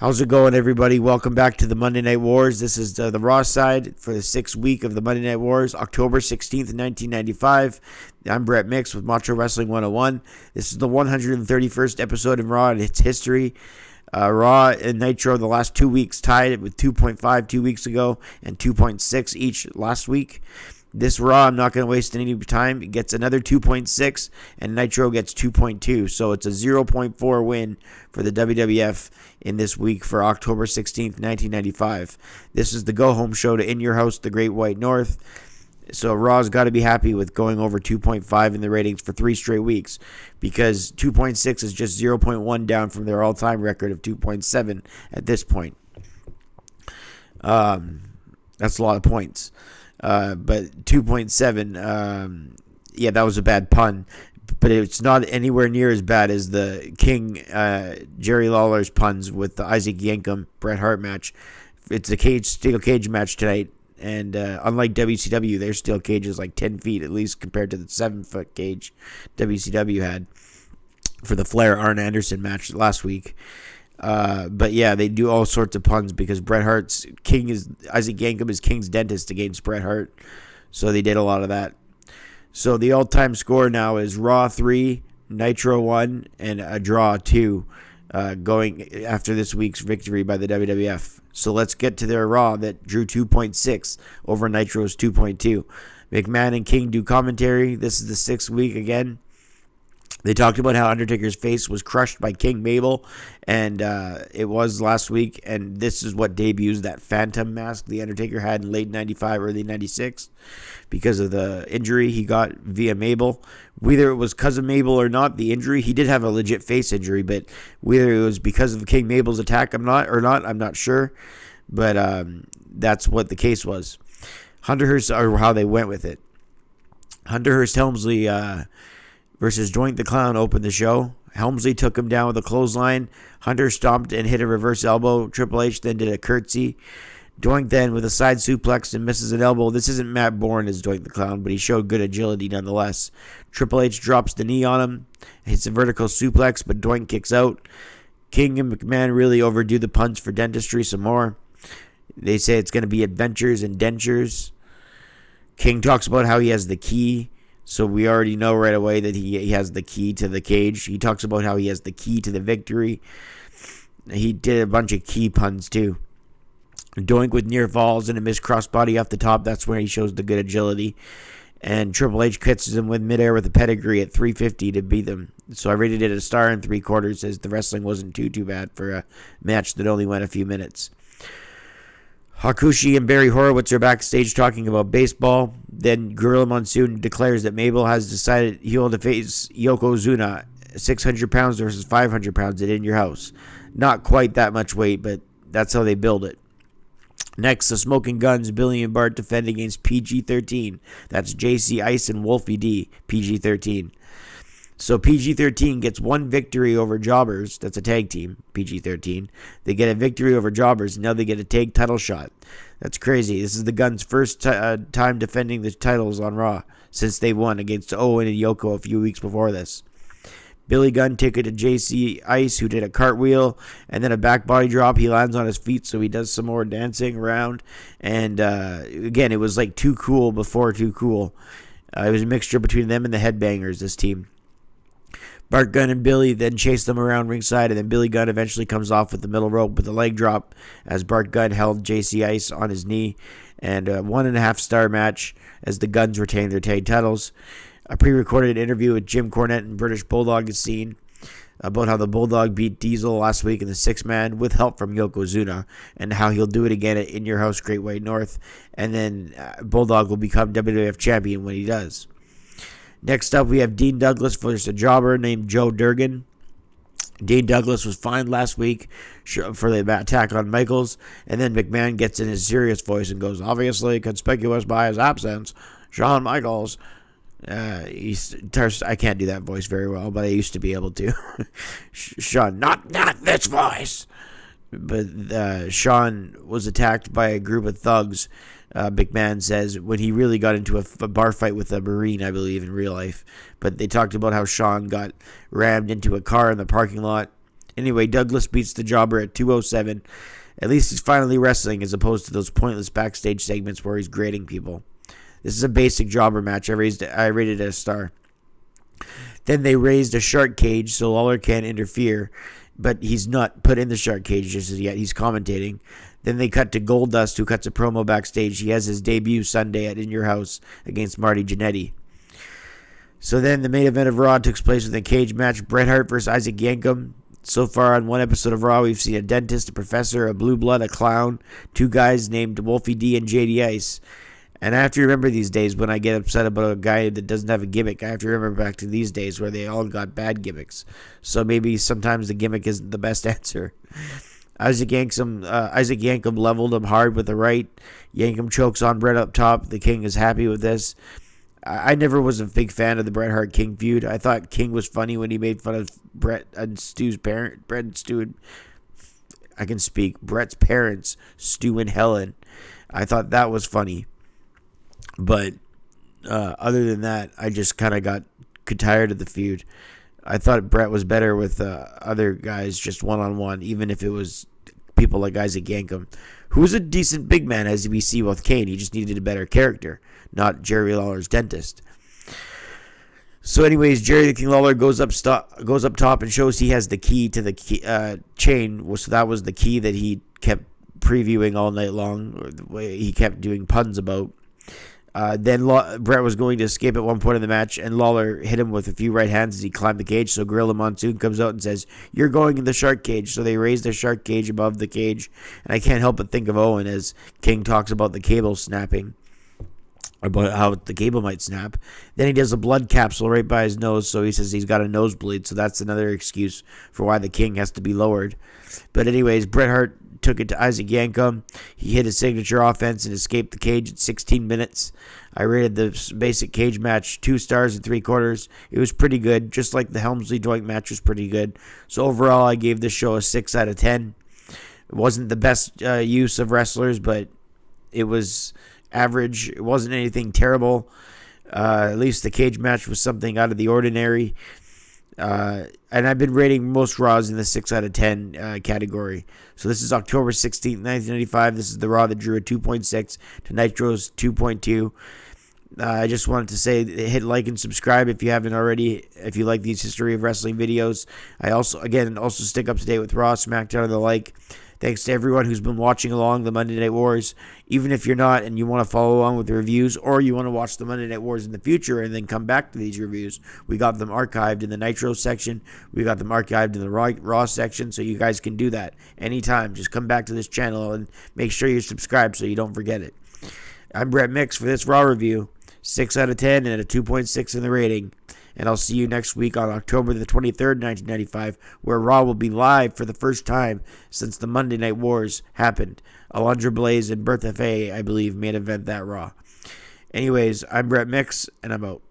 How's it going, everybody? Welcome back to the Monday Night Wars. This is the Raw side for the 6th week of the Monday Night Wars, October 16th, 1995. I'm Bret Mix with Macho Wrestling 101. This is the 131st episode in Raw in its history. Raw and Nitro the last 2 weeks tied with 2.5 2 weeks ago and 2.6 each last week. This Raw, I'm not going to waste any time. It gets another 2.6, and Nitro gets 2.2. So it's a 0.4 win for the WWF in this week for October 16th, 1995. This is the go-home show to In Your House, the Great White North. So Raw's got to be happy with going over 2.5 in the ratings for 3 straight weeks, because 2.6 is just 0.1 down from their all-time record of 2.7 at this point. That's a lot of points. But 2.7, yeah, that was a bad pun. But it's not anywhere near as bad as the King Jerry Lawler's puns with the Isaac Yankem Bret Hart match. It's a steel cage match tonight. And unlike WCW, their steel cage is like 10 feet, at least compared to the 7-foot cage WCW had for the Flair Arn Anderson match last week. But yeah, they do all sorts of puns because Bret Hart's Isaac Yankem is King's dentist against Bret Hart. So they did a lot of that. So the all-time score now is Raw 3, Nitro 1, and a draw 2 going after this week's victory by the WWF. So let's get to their Raw that drew 2.6 over Nitro's 2.2. McMahon and King do commentary. This is the 6th week again. They talked about how Undertaker's face was crushed by King Mabel, and it was last week, and this is what debuts that phantom mask the Undertaker had in late 95, early 96, because of the injury he got via Mabel. Whether it was because of Mabel or not, the injury, he did have a legit face injury, but whether it was because of King Mabel's attack I'm not sure, but that's what the case was. Hunter Hearst, or how they went with it. Hunter Hearst Helmsley versus Doink the Clown opened the show. Helmsley took him down with a clothesline. Hunter stomped and hit a reverse elbow. Triple H then did a curtsy. Doink then with a side suplex and misses an elbow. This isn't Matt Bourne as Doink the Clown, but he showed good agility nonetheless. Triple H drops the knee on him, hits a vertical suplex, but Doink kicks out. King and McMahon really overdo the puns for dentistry some more. They say it's going to be adventures and dentures. King talks about how he has the key. So we already know right away that he has the key to the cage. He talks about how he has the key to the victory. He did a bunch of key puns too. Doink with near falls and a missed crossbody off the top. That's where he shows the good agility. And Triple H catches him with midair with a pedigree at 350 to beat them. So I rated it a 1 3/4, as the wrestling wasn't too bad for a match that only went a few minutes. Hakushi and Barry Horowitz are backstage talking about baseball. Then Gorilla Monsoon declares that Mabel has decided he will face Yokozuna, 600 pounds versus 500 pounds at In Your House. Not quite that much weight, but that's how they build it. Next, the Smoking Guns, Billy and Bart defend against PG-13. That's JC Ice and Wolfie D, PG-13. So PG-13 gets one victory over Jobbers. That's a tag team, PG-13. They get a victory over Jobbers. Now they get a tag title shot. That's crazy. This is the Guns' first time defending the titles on Raw since they won against Owen and Yoko a few weeks before this. Billy Gunn took it to JC Ice, who did a cartwheel and then a back body drop. He lands on his feet, so he does some more dancing around. And again, it was like Too Cool before Too Cool. It was a mixture between them and the Headbangers, this team. Bart Gunn and Billy then chase them around ringside, and then Billy Gunn eventually comes off with the middle rope with a leg drop as Bart Gunn held JC Ice on his knee. And a 1.5-star match as the Guns retain their tag titles. A pre-recorded interview with Jim Cornette and British Bulldog is seen about how the Bulldog beat Diesel last week in the 6-man with help from Yokozuna, and how he'll do it again at In Your House, Great White North. And then Bulldog will become WWF champion when he does. Next up, we have Dean Douglas versus a jobber named Joe Durgan. Dean Douglas was fined last week for the attack on Michaels, and then McMahon gets in his serious voice and goes, obviously conspicuous by his absence, Shawn Michaels. I can't do that voice very well, but I used to be able to. Shawn, not this voice. But Shawn was attacked by a group of thugs, McMahon says, when he really got into a bar fight with a Marine, I believe, in real life. But they talked about how Shawn got rammed into a car in the parking lot, Anyway, Douglas beats the Jobber at 207. At least he's finally wrestling as opposed to those pointless backstage segments where he's grading people. This is a basic Jobber match. I rated it a star. Then they raised a shark cage so Lawler can't interfere, but he's not put in the shark cage just yet. He's commentating. Then they cut to Goldust, who cuts a promo backstage. He has his debut Sunday at In Your House against Marty Jannetty. So then the main event of Raw takes place with a cage match. Bret Hart versus Isaac Yankem. So far on one episode of Raw, we've seen a dentist, a professor, a blue blood, a clown, two guys named Wolfie D and JD Ice. And I have to remember these days when I get upset about a guy that doesn't have a gimmick. I have to remember back to these days where they all got bad gimmicks. So maybe sometimes the gimmick isn't the best answer. Isaac Yankem leveled him hard with the right. Yankem chokes on Bret up top. The King is happy with this. I never was a big fan of the Bret Hart King feud. I thought King was funny when he made fun of Bret and Stu's parent. Bret and Stu. I can speak. Bret's parents, Stu and Helen. I thought that was funny. But other than that, I just kind of got tired of the feud. I thought Bret was better with other guys just one-on-one, even if it was people like Isaac Yankem, who was a decent big man as we see with Kane. He just needed a better character, not Jerry Lawler's dentist. So anyways, Jerry the King Lawler goes up top and shows he has the key to the chain. So that was the key that he kept previewing all night long, or the way he kept doing puns about. Then Bret was going to escape at one point in the match, and Lawler hit him with a few right hands as he climbed the cage. So Gorilla Monsoon comes out and says, "You're going in the shark cage." So they raise the shark cage above the cage, and I can't help but think of Owen as King talks about the cable snapping, about how the cable might snap. Then he does a blood capsule right by his nose, so he says he's got a nosebleed. So that's another excuse for why the King has to be lowered. But anyways, Bret Hart took it to Isaac Yankem. He hit his signature offense and escaped the cage at 16 minutes. I rated the basic cage match 2 stars and 3/4. It was pretty good, just like the Helmsley Doink match was pretty good. So overall, I gave this show a 6 out of 10. It wasn't the best use of wrestlers, but it was average. It wasn't anything terrible. At least the cage match was something out of the ordinary. And I've been rating most Raws in the 6 out of 10 category. So this is October 16th, 1995. This is the Raw that drew a 2.6 to Nitro's 2.2. I just wanted to say, hit like and subscribe if you haven't already, if you like these history of wrestling videos. I also stick up to date with Raw, SmackDown, and the like. Thanks to everyone who's been watching along the Monday Night Wars. Even if you're not and you want to follow along with the reviews, or you want to watch the Monday Night Wars in the future and then come back to these reviews, we got them archived in the Nitro section. We got them archived in the Raw section, so you guys can do that anytime. Just come back to this channel and make sure you subscribe so you don't forget it. I'm Bret Mix for this Raw review. 6 out of 10 and a 2.6 in the rating. And I'll see you next week on October the 23rd, 1995, where Raw will be live for the first time since the Monday Night Wars happened. Alundra Blaze and Bertha Faye, I believe, main event that Raw. Anyways, I'm Bret Mix, and I'm out.